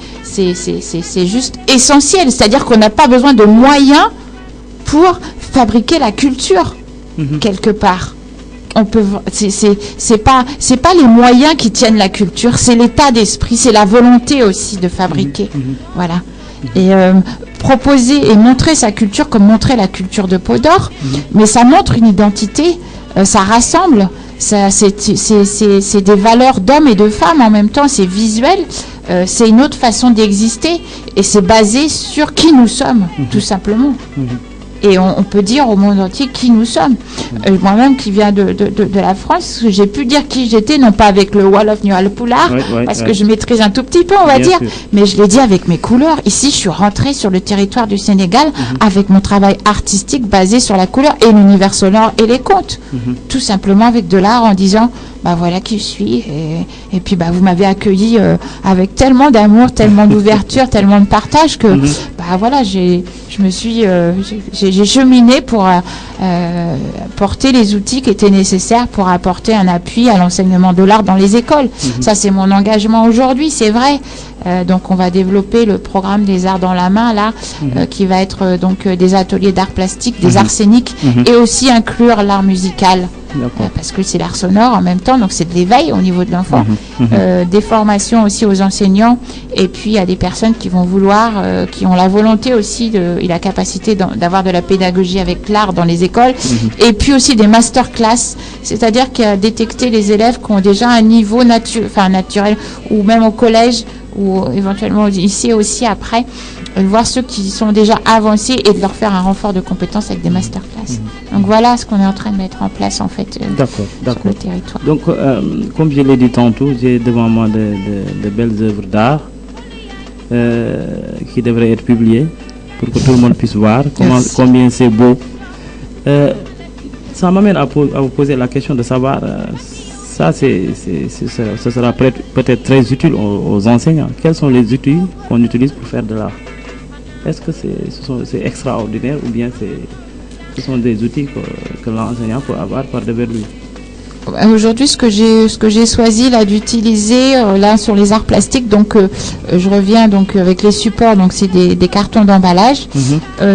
[SPEAKER 2] juste essentiel, c'est-à-dire qu'on n'a pas besoin de moyens pour fabriquer la culture quelque part. On peut, c'est pas les moyens qui tiennent la culture, c'est l'état d'esprit, c'est la volonté aussi de fabriquer. Voilà. Et proposer et montrer sa culture comme montrer la culture de Peau d'Or, mais ça montre une identité, ça rassemble, c'est des valeurs d'hommes et de femmes en même temps, c'est visuel, c'est une autre façon d'exister et c'est basé sur qui nous sommes, tout simplement. Et on peut dire au monde entier qui nous sommes. Moi-même qui viens de la France, j'ai pu dire qui j'étais, non pas avec le Wolof ni le Pulaar, parce que je maîtrise un tout petit peu, on va dire, mais je l'ai dit avec mes couleurs. Ici, je suis rentrée sur le territoire du Sénégal avec mon travail artistique basé sur la couleur et l'univers sonore et les contes. Tout simplement avec de l'art en disant, bah voilà qui je suis. Et puis bah vous m'avez accueilli avec tellement d'amour, tellement d'ouverture, tellement de partage que bah voilà, j'ai cheminé pour porter les outils qui étaient nécessaires pour apporter un appui à l'enseignement de l'art dans les écoles. Ça, c'est mon engagement aujourd'hui, c'est vrai. Donc, on va développer le programme des arts dans la main, là, qui va être donc des ateliers d'art plastique, des arts scéniques, et aussi inclure l'art musical. parce que c'est l'art sonore en même temps, donc c'est de l'éveil au niveau de l'enfant. Des formations aussi aux enseignants, et puis à des personnes qui vont vouloir, qui ont la volonté aussi et la capacité d'avoir de la pédagogie avec l'art dans les écoles, et puis aussi des masterclass, c'est-à-dire qu'il y a détecté les élèves qui ont déjà un niveau naturel, ou même au collège, ou éventuellement ici aussi après, voir ceux qui sont déjà avancés et de leur faire un renfort de compétences avec des masterclass. Donc voilà ce qu'on est en train de mettre en place en fait sur le territoire.
[SPEAKER 1] Donc comme je l'ai dit tantôt, j'ai devant moi de belles œuvres d'art qui devraient être publiées pour que tout le monde puisse voir combien c'est beau. Ça m'amène à vous poser la question de savoir, ça ce sera peut-être très utile aux enseignants. Quels sont les outils qu'on utilise pour faire de l'art? Est-ce que c'est extraordinaire, ou bien ce sont des outils que l'enseignant peut avoir par devers lui?
[SPEAKER 2] Aujourd'hui, ce que j'ai choisi là d'utiliser là sur les arts plastiques, donc je reviens donc avec les supports, donc c'est des cartons d'emballage,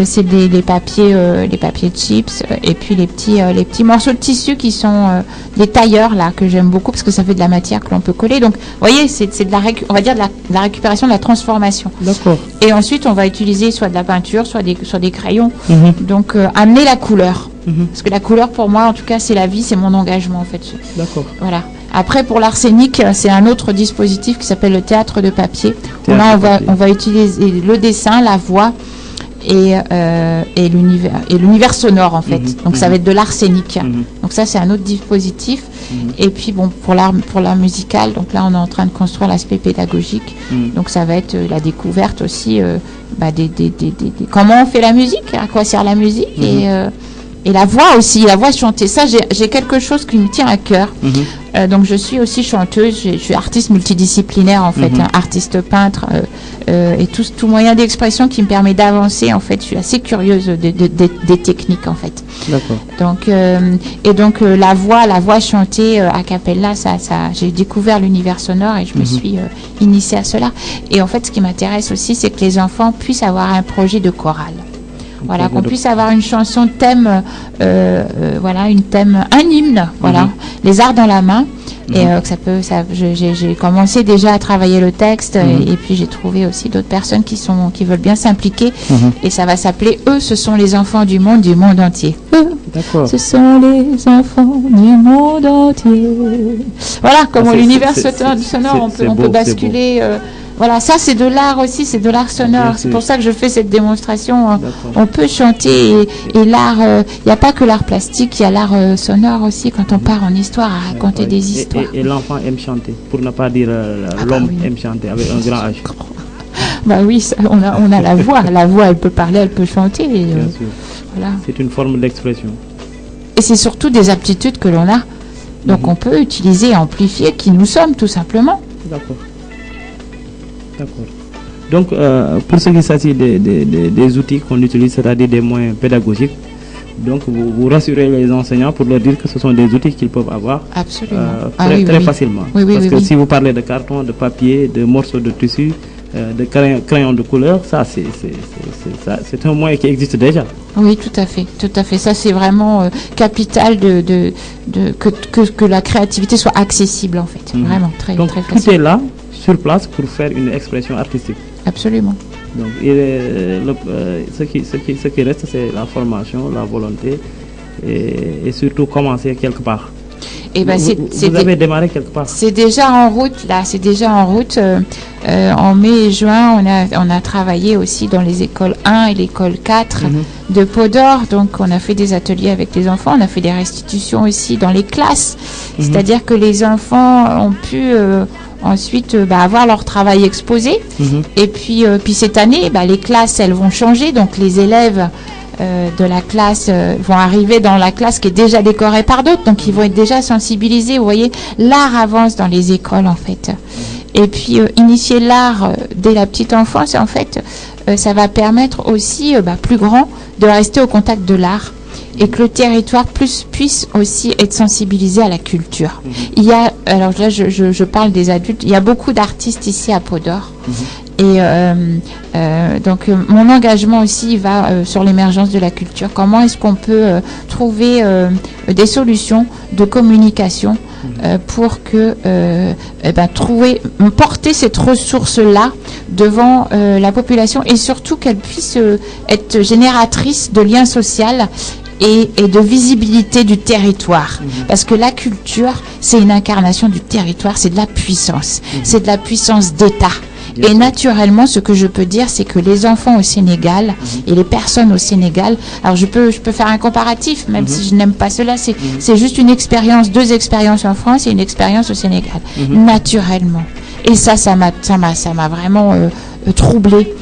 [SPEAKER 2] c'est les papiers chips, et puis les petits morceaux de tissu qui sont des tailleurs là que j'aime beaucoup parce que ça fait de la matière que l'on peut coller. Donc, vous voyez, c'est de on va dire de la récupération, de la transformation.
[SPEAKER 1] D'accord.
[SPEAKER 2] Et ensuite, on va utiliser soit de la peinture, soit des crayons. Donc, amener la couleur. Parce que la couleur, pour moi, en tout cas, c'est la vie, c'est mon engagement, en fait.
[SPEAKER 1] D'accord.
[SPEAKER 2] Voilà. Après, pour l'arsenic, c'est un autre dispositif qui s'appelle le théâtre de papier. Là, on va utiliser le dessin, la voix et l'univers sonore, en fait. Donc, ça va être de l'arsenic. Donc, ça, c'est un autre dispositif. Et puis, bon, pour l'art musical, donc là, on est en train de construire l'aspect pédagogique. Donc, ça va être la découverte aussi comment on fait la musique, à quoi sert la musique, et la voix aussi, la voix chantée. Ça, j'ai quelque chose qui me tient à cœur. Donc, je suis aussi chanteuse, je suis artiste multidisciplinaire, en fait, artiste peintre, et tout moyen d'expression qui me permet d'avancer, en fait. Je suis assez curieuse des techniques, en fait.
[SPEAKER 1] D'accord.
[SPEAKER 2] Donc, la voix chantée a cappella, j'ai découvert l'univers sonore et je me suis initiée à cela. Et en fait, ce qui m'intéresse aussi, c'est que les enfants puissent avoir un projet de chorale. Voilà, qu'on puisse avoir une chanson thème, un hymne, voilà, les arts dans la main. Et j'ai commencé déjà à travailler le texte, et puis j'ai trouvé aussi d'autres personnes qui veulent bien s'impliquer. Et ça va s'appeler « Eux, ce sont les enfants du monde entier ».
[SPEAKER 1] D'accord.
[SPEAKER 2] Ce sont les enfants du monde entier. Voilà, comment l'univers sonore, on peut basculer. Voilà, ça c'est de l'art aussi, c'est de l'art sonore. C'est pour ça que je fais cette démonstration. On peut chanter et l'art, il n'y a pas que l'art plastique, il y a l'art sonore aussi quand on part en histoire à raconter des histoires.
[SPEAKER 1] Et l'enfant aime chanter, pour ne pas dire l'homme aime chanter avec un grand H.
[SPEAKER 2] Bah oui, on a la voix, elle peut parler, elle peut chanter.
[SPEAKER 1] Bien sûr.
[SPEAKER 2] Voilà.
[SPEAKER 1] C'est une forme d'expression.
[SPEAKER 2] Et c'est surtout des aptitudes que l'on a. Donc on peut utiliser et amplifier qui nous sommes tout simplement.
[SPEAKER 1] D'accord. Donc, pour ce qui s'agit des outils qu'on utilise, c'est-à-dire des moyens pédagogiques, donc vous rassurez les enseignants pour leur dire que ce sont des outils qu'ils peuvent avoir.
[SPEAKER 2] Absolument.
[SPEAKER 1] Très facilement. Parce que si vous parlez de carton, de papier, de morceaux de tissu, de crayons de couleur, ça c'est un moyen qui existe déjà.
[SPEAKER 2] Oui, tout à fait. Ça, c'est vraiment capital que la créativité soit accessible, en fait. Vraiment, très facile.
[SPEAKER 1] Tout est là, sur place, pour faire une expression artistique.
[SPEAKER 2] Absolument.
[SPEAKER 1] Donc, ce qui reste, c'est la formation, la volonté, et surtout commencer quelque part.
[SPEAKER 2] Et
[SPEAKER 1] vous avez démarré quelque part.
[SPEAKER 2] C'est déjà en route, là. C'est déjà en route. En mai et juin, on a travaillé aussi dans les écoles 1 et l'école 4 de Pau-d'Or. Donc, on a fait des ateliers avec les enfants. On a fait des restitutions aussi dans les classes. C'est-à-dire que les enfants ont pu ensuite avoir leur travail exposé. Et puis cette année, les classes, elles vont changer. Donc, les élèves de la classe vont arriver dans la classe qui est déjà décorée par d'autres, donc ils vont être déjà sensibilisés. Vous voyez, l'art avance dans les écoles, en fait. Et puis initier l'art dès la petite enfance, en fait, ça va permettre aussi plus grand de rester au contact de l'art, et que le territoire puisse aussi être sensibilisé à la culture. Il y a, alors là je parle des adultes, il y a beaucoup d'artistes ici à Pau-d'Or, Et donc mon engagement aussi va sur l'émergence de la culture. Comment est-ce qu'on peut trouver des solutions de communication pour que porter cette ressource-là devant la population et surtout qu'elle puisse être génératrice de liens sociaux et de visibilité du territoire. Parce que la culture, c'est une incarnation du territoire, c'est de la puissance, c'est de la puissance d'État. Et naturellement, ce que je peux dire, c'est que les enfants au Sénégal et les personnes au Sénégal, alors je peux faire un comparatif, même si je n'aime pas cela, c'est juste une expérience, 2 expériences en France et une expérience au Sénégal, naturellement. Et ça m'a vraiment troublé.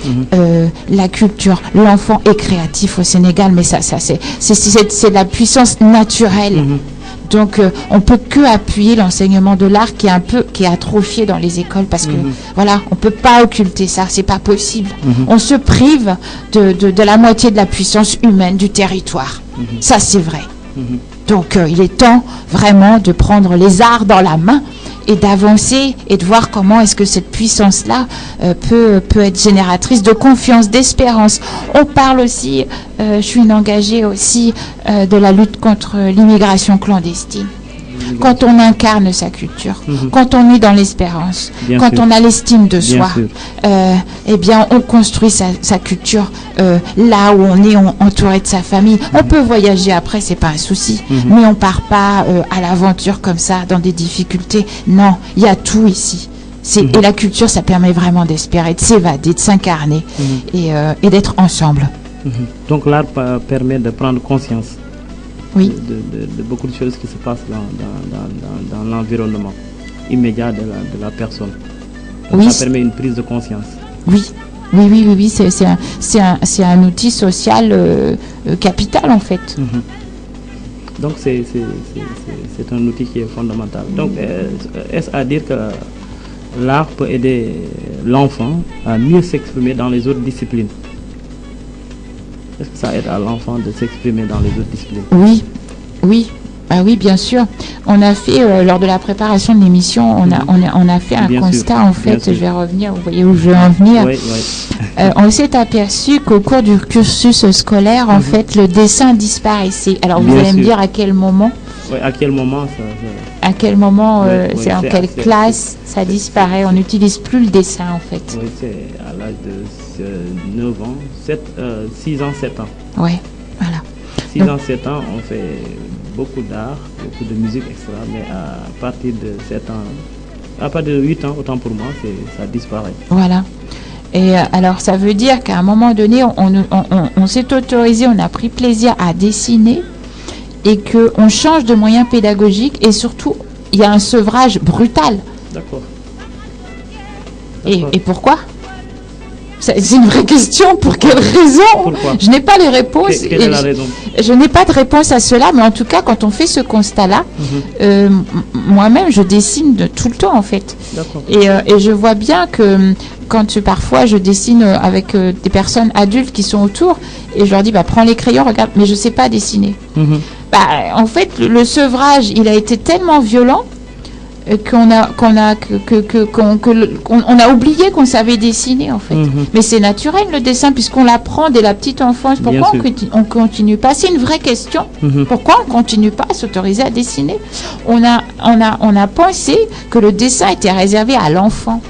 [SPEAKER 2] La culture, l'enfant est créatif au Sénégal, mais ça c'est la puissance naturelle. Donc, on peut que appuyer l'enseignement de l'art qui est atrophié dans les écoles parce que, voilà, on peut pas occulter ça, c'est pas possible. On se prive de la moitié de la puissance humaine du territoire. Ça, c'est vrai. Donc, il est temps vraiment de prendre les arts dans la main et d'avancer et de voir comment est-ce que cette puissance-là peut être génératrice de confiance, d'espérance. On parle aussi, je suis une engagée aussi de la lutte contre l'immigration clandestine. Quand on incarne sa culture, quand on est dans l'espérance, quand on a l'estime de soi, eh bien, on construit sa culture là où on est entouré de sa famille. On peut voyager après, c'est pas un souci, mais on part pas à l'aventure comme ça, dans des difficultés. Non, il y a tout ici. Et la culture, ça permet vraiment d'espérer, de s'évader, de s'incarner et d'être ensemble.
[SPEAKER 1] Donc l'art permet de prendre conscience.
[SPEAKER 2] Oui.
[SPEAKER 1] De beaucoup de choses qui se passent dans l'environnement immédiat de la personne. Donc
[SPEAKER 2] oui.
[SPEAKER 1] Ça permet une prise de conscience.
[SPEAKER 2] Oui, c'est un outil social capital en fait.
[SPEAKER 1] Donc c'est un outil qui est fondamental. Donc est-ce à dire que l'art peut aider l'enfant à mieux s'exprimer dans les autres disciplines? Est-ce que ça aide à l'enfant de s'exprimer dans les autres disciplines?
[SPEAKER 2] Oui. Ah oui, bien sûr. On a fait, lors de la préparation de l'émission, on a fait un constat, en fait, je vais revenir, vous voyez où je veux en venir.
[SPEAKER 1] Oui.
[SPEAKER 2] On s'est aperçu qu'au cours du cursus scolaire, en fait, le dessin disparaissait. Alors, vous allez me dire à quel moment?
[SPEAKER 1] Oui, à quel moment
[SPEAKER 2] À quel moment, c'est en quelle classe ça disparaît? On n'utilise plus le dessin, en fait.
[SPEAKER 1] Oui, c'est à l'âge de 9 ans, 6 ans, 7 ans.
[SPEAKER 2] Oui, voilà.
[SPEAKER 1] 6 ans, 7 ans, on fait beaucoup d'art, beaucoup de musique, etc. Mais à partir de 7 ans, à partir de 8 ans, autant pour moi, ça disparaît.
[SPEAKER 2] Voilà. Et alors, ça veut dire qu'à un moment donné, on s'est autorisé, on a pris plaisir à dessiner et qu'on change de moyens pédagogiques et surtout, il y a un sevrage brutal.
[SPEAKER 1] D'accord.
[SPEAKER 2] Et pourquoi? C'est une vraie question. Pour quelle raison?
[SPEAKER 1] Pourquoi?
[SPEAKER 2] Je n'ai pas les réponses.
[SPEAKER 1] Quelle est la raison?
[SPEAKER 2] Je n'ai pas de réponse à cela, mais en tout cas, quand on fait ce constat-là, moi-même, je dessine tout le temps, en fait. Et je vois bien que quand parfois je dessine avec des personnes adultes qui sont autour, et je leur dis, prends les crayons, regarde, mais je ne sais pas dessiner. En fait, le sevrage, il a été tellement violent qu'on a oublié qu'on savait dessiner en fait. Mais c'est naturel le dessin puisqu'on l'apprend dès la petite enfance. Pourquoi on continue pas? C'est une vraie question. Pourquoi on continue pas à s'autoriser à dessiner? On a pensé que le dessin était réservé à l'enfant.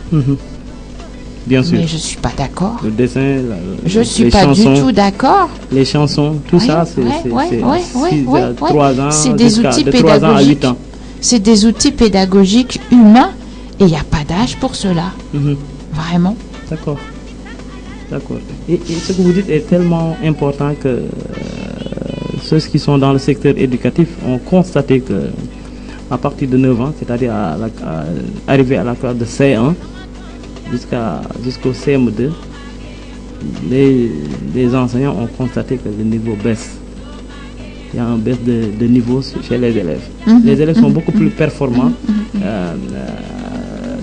[SPEAKER 1] Bien sûr.
[SPEAKER 2] Mais je suis pas d'accord.
[SPEAKER 1] Le dessin,
[SPEAKER 2] je suis pas du tout d'accord.
[SPEAKER 1] Les chansons, tout ça, c'est 3 ans,
[SPEAKER 2] c'est des outils
[SPEAKER 1] de 3 ans à 8 ans.
[SPEAKER 2] C'est des outils pédagogiques humains et il n'y a pas d'âge pour cela. Vraiment.
[SPEAKER 1] D'accord. Et ce que vous dites est tellement important que ceux qui sont dans le secteur éducatif ont constaté que à partir de 9 ans, c'est-à-dire arriver à la classe de C1 jusqu'au CM2, les enseignants ont constaté que le niveau baisse. Il y a une baisse de niveau chez les élèves. Les élèves sont beaucoup plus performants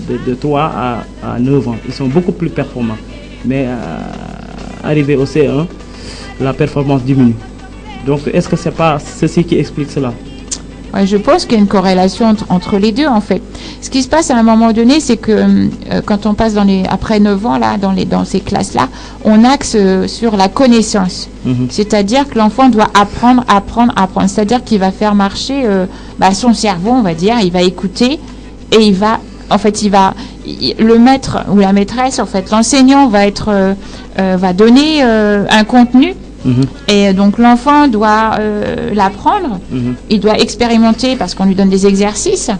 [SPEAKER 1] de 3 à 9 ans. Ils sont beaucoup plus performants. Mais arrivé au C1, la performance diminue. Donc, est-ce que ce n'est pas ceci qui explique cela?
[SPEAKER 2] Ouais, je pense qu'il y a une corrélation entre les deux, en fait. Ce qui se passe à un moment donné, c'est que quand on passe après 9 ans, là, dans ces classes-là, on axe sur la connaissance. C'est-à-dire que l'enfant doit apprendre. C'est-à-dire qu'il va faire marcher son cerveau, on va dire, il va écouter et le maître ou la maîtresse, en fait, l'enseignant va donner un contenu. Et donc l'enfant doit l'apprendre, il doit expérimenter parce qu'on lui donne des exercices,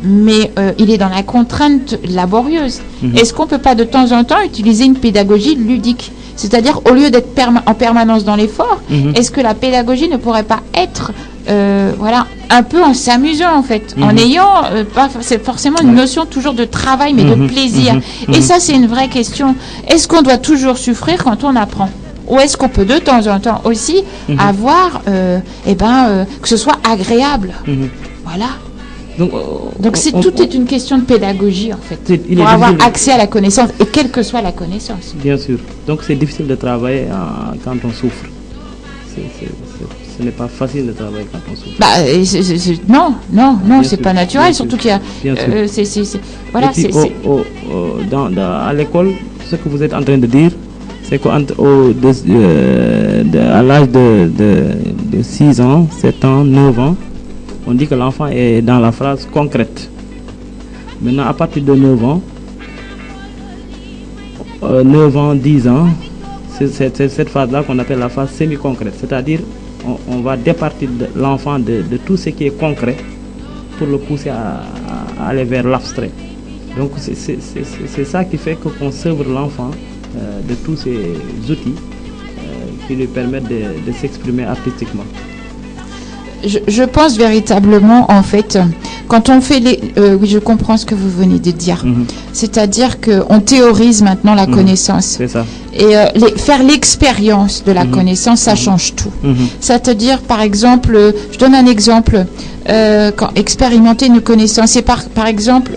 [SPEAKER 2] mais il est dans la contrainte laborieuse. Est-ce qu'on ne peut pas de temps en temps utiliser une pédagogie ludique ? C'est-à-dire, au lieu d'être en permanence dans l'effort, est-ce que la pédagogie ne pourrait pas être un peu en s'amusant, en fait, en ayant pas c'est forcément une notion toujours de travail, mais de plaisir. Et ça, c'est une vraie question. Est-ce qu'on doit toujours souffrir quand on apprend ? Ou est-ce qu'on peut de temps en temps aussi avoir, que ce soit agréable. Voilà. Donc tout est une question de pédagogie, en fait, pour avoir accès à la connaissance, et quelle que soit la connaissance.
[SPEAKER 1] Bien sûr. Donc c'est difficile de travailler quand on souffre. Ce n'est pas facile de travailler quand on souffre.
[SPEAKER 2] Non, c'est pas naturel, surtout qu'il y a...
[SPEAKER 1] à l'école, ce que vous êtes en train de dire, c'est qu'à l'âge de 6 ans, 7 ans, 9 ans, on dit que l'enfant est dans la phase concrète. Maintenant, à partir de 9 ans, 10 ans, c'est cette phase-là qu'on appelle la phase semi-concrète. C'est-à-dire, on va départir l'enfant de tout ce qui est concret pour le pousser à aller vers l'abstrait. Donc, c'est ça qui fait qu'on s'ouvre l'enfant de tous ces outils qui lui permettent de s'exprimer artistiquement.
[SPEAKER 2] Je pense véritablement, en fait, quand on fait oui, je comprends ce que vous venez de dire. C'est-à-dire qu'on théorise maintenant la connaissance.
[SPEAKER 1] C'est ça.
[SPEAKER 2] Et faire l'expérience de la connaissance, ça change tout. C'est-à-dire, par exemple, je donne un exemple, quand expérimenter une connaissance, c'est par exemple,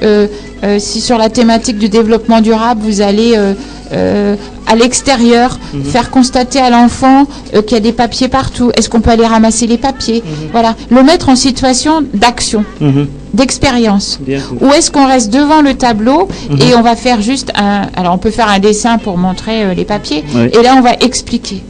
[SPEAKER 2] si sur la thématique du développement durable, vous allez à l'extérieur, faire constater à l'enfant qu'il y a des papiers partout. Est-ce qu'on peut aller ramasser les papiers? Voilà, le mettre en situation d'action, d'expérience. Ou est-ce qu'on reste devant le tableau et on va faire juste alors on peut faire un dessin pour montrer les papiers, et là on va expliquer.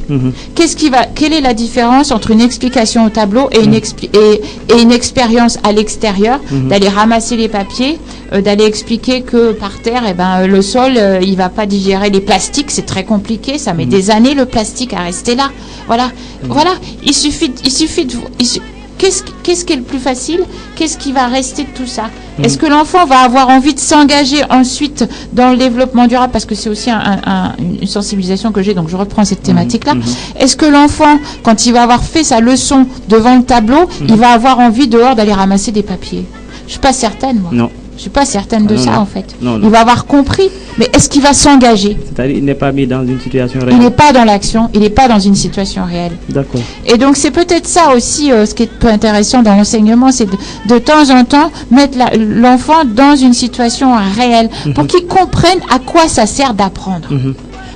[SPEAKER 2] Quelle est la différence entre une explication au tableau et une expérience à l'extérieur, d'aller ramasser les papiers, d'aller expliquer que par terre, le sol, il va pas digérer les plastiques, c'est très compliqué, ça met des années le plastique à rester là. Voilà, il suffit de qu'est-ce qui est le plus facile? Qu'est-ce qui va rester de tout ça? Est-ce que l'enfant va avoir envie de s'engager ensuite dans le développement durable? Parce que c'est aussi une sensibilisation que j'ai, donc je reprends cette thématique-là. Est-ce que l'enfant, quand il va avoir fait sa leçon devant le tableau, il va avoir envie dehors d'aller ramasser des papiers? Je suis pas certaine, moi.
[SPEAKER 1] Non.
[SPEAKER 2] Je suis pas certaine de ça,
[SPEAKER 1] non.
[SPEAKER 2] en fait.
[SPEAKER 1] Non.
[SPEAKER 2] Il va avoir compris, mais est-ce qu'il va s'engager?
[SPEAKER 1] C'est-à-dire qu'il n'est pas mis dans une situation réelle.
[SPEAKER 2] Il n'est pas dans l'action, il n'est pas dans une situation réelle.
[SPEAKER 1] D'accord.
[SPEAKER 2] Et donc c'est peut-être ça aussi, ce qui est peu intéressant dans l'enseignement, c'est de temps en temps mettre l'enfant dans une situation réelle pour qu'il comprenne à quoi ça sert d'apprendre.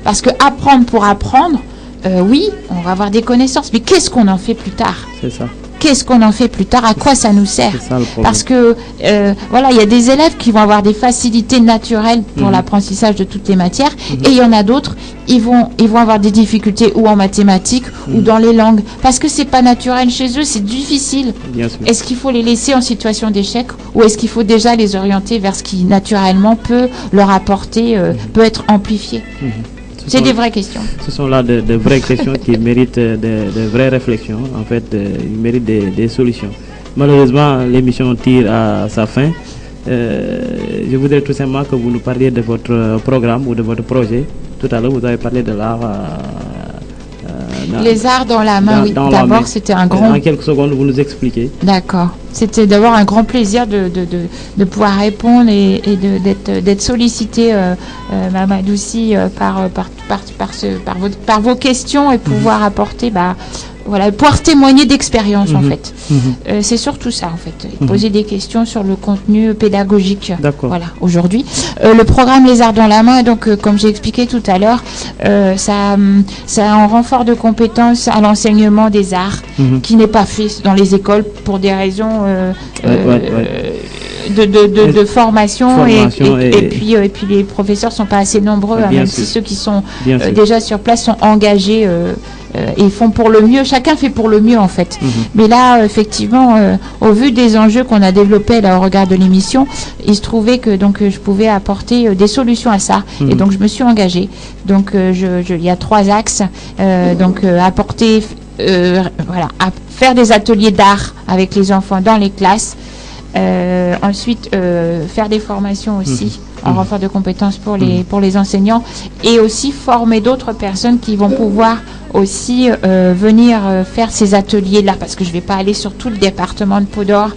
[SPEAKER 2] Parce que apprendre pour apprendre, oui, on va avoir des connaissances, mais qu'est-ce qu'on en fait plus tard? C'est ça. Qu'est-ce qu'on en fait plus tard? À quoi ça nous sert?
[SPEAKER 1] C'est ça le problème.
[SPEAKER 2] Parce que, il y a des élèves qui vont avoir des facilités naturelles pour l'apprentissage de toutes les matières, et il y en a d'autres, ils vont avoir des difficultés ou en mathématiques ou dans les langues, parce que c'est pas naturel chez eux, c'est difficile.
[SPEAKER 1] Bien sûr.
[SPEAKER 2] Est-ce qu'il faut les laisser en situation d'échec, ou est-ce qu'il faut déjà les orienter vers ce qui naturellement peut leur apporter, peut être amplifié? C'est des vraies questions.
[SPEAKER 1] Ce sont là de vraies questions qui méritent de vraies réflexions. En fait, ils méritent des solutions. Malheureusement, l'émission tire à sa fin. Je voudrais tout simplement que vous nous parliez de votre programme ou de votre projet. Tout à l'heure, vous avez parlé de l'art.
[SPEAKER 2] Les arts dans la main, oui. D'abord, c'était un grand...
[SPEAKER 1] En quelques secondes, vous nous expliquez.
[SPEAKER 2] D'accord. C'était d'avoir un grand plaisir de pouvoir répondre et d'être sollicité, Mamadouci, par vos questions, et pouvoir apporter, pouvoir témoigner d'expérience, en fait. C'est surtout ça, en fait. Poser des questions sur le contenu pédagogique.
[SPEAKER 1] D'accord.
[SPEAKER 2] Voilà, aujourd'hui. Le programme Les Arts dans la main, donc, comme j'ai expliqué tout à l'heure, ça en renfort de compétences à l'enseignement des arts, qui n'est pas fait dans les écoles pour des raisons de formation et puis les professeurs sont pas assez nombreux, même si ceux qui sont déjà sur place sont engagés et font pour le mieux. Chacun fait pour le mieux en fait. Mais là, effectivement, au vu des enjeux qu'on a développés là au regard de l'émission, il se trouvait que je pouvais apporter des solutions à ça. Et donc je me suis engagée. Donc il y a 3 axes. Apporter faire des ateliers d'art avec les enfants dans les classes. Ensuite, faire des formations aussi en renfort de compétences pour les enseignants et aussi former d'autres personnes qui vont pouvoir aussi venir faire ces ateliers-là, parce que je ne vais pas aller sur tout le département de Podor.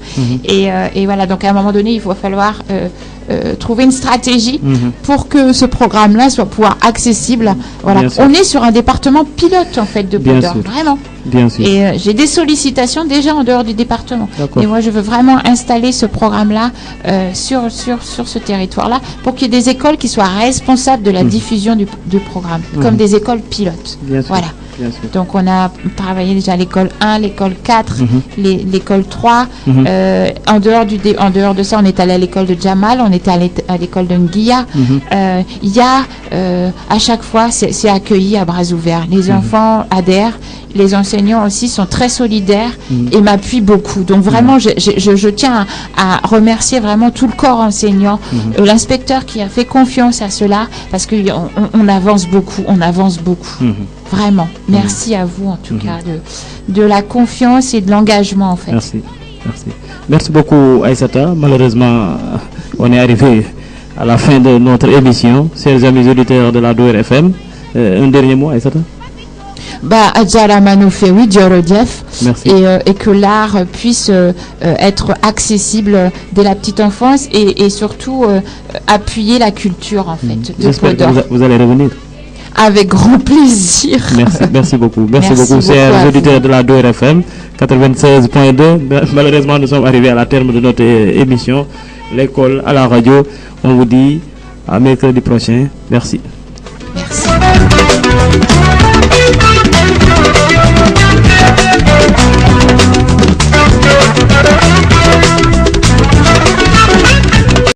[SPEAKER 2] Et voilà, donc à un moment donné, il va falloir trouver une stratégie pour que ce programme-là soit pouvoir accessible. Voilà. On est sur un département pilote en fait de Podor, vraiment.
[SPEAKER 1] Bien sûr.
[SPEAKER 2] Et j'ai des sollicitations déjà en dehors du département. Et moi, je veux vraiment installer ce programme-là sur ce territoire-là pour qu'il y ait des écoles qui soient responsables de la diffusion du programme, comme des écoles pilotes. Voilà. Donc, on a travaillé déjà à l'école 1, l'école 4, l'école 3. En dehors de ça, on est allé à l'école de Jamal, on était à l'école de Nguia. Il y a, à chaque fois, c'est accueilli à bras ouverts. Les enfants adhèrent. Les enseignants aussi sont très solidaires et m'appuient beaucoup. Donc vraiment, je tiens à remercier vraiment tout le corps enseignant, l'inspecteur qui a fait confiance à cela, parce qu'on avance beaucoup, Vraiment. Merci à vous en tout cas de la confiance et de l'engagement en fait.
[SPEAKER 1] Merci beaucoup Aïssata. Malheureusement, on est arrivé à la fin de notre émission. Chers amis auditeurs de la Douar FM, un dernier mot Aïssata.
[SPEAKER 2] Et que l'art puisse être accessible dès la petite enfance et surtout appuyer la culture en fait de Podor.
[SPEAKER 1] Vous allez revenir.
[SPEAKER 2] Avec grand plaisir.
[SPEAKER 1] Merci beaucoup. Merci beaucoup, chers auditeurs de la Douar FM 96.2. Malheureusement, nous sommes arrivés à la terme de notre émission, l'école à la radio. On vous dit à mercredi prochain. Merci.
[SPEAKER 2] Merci.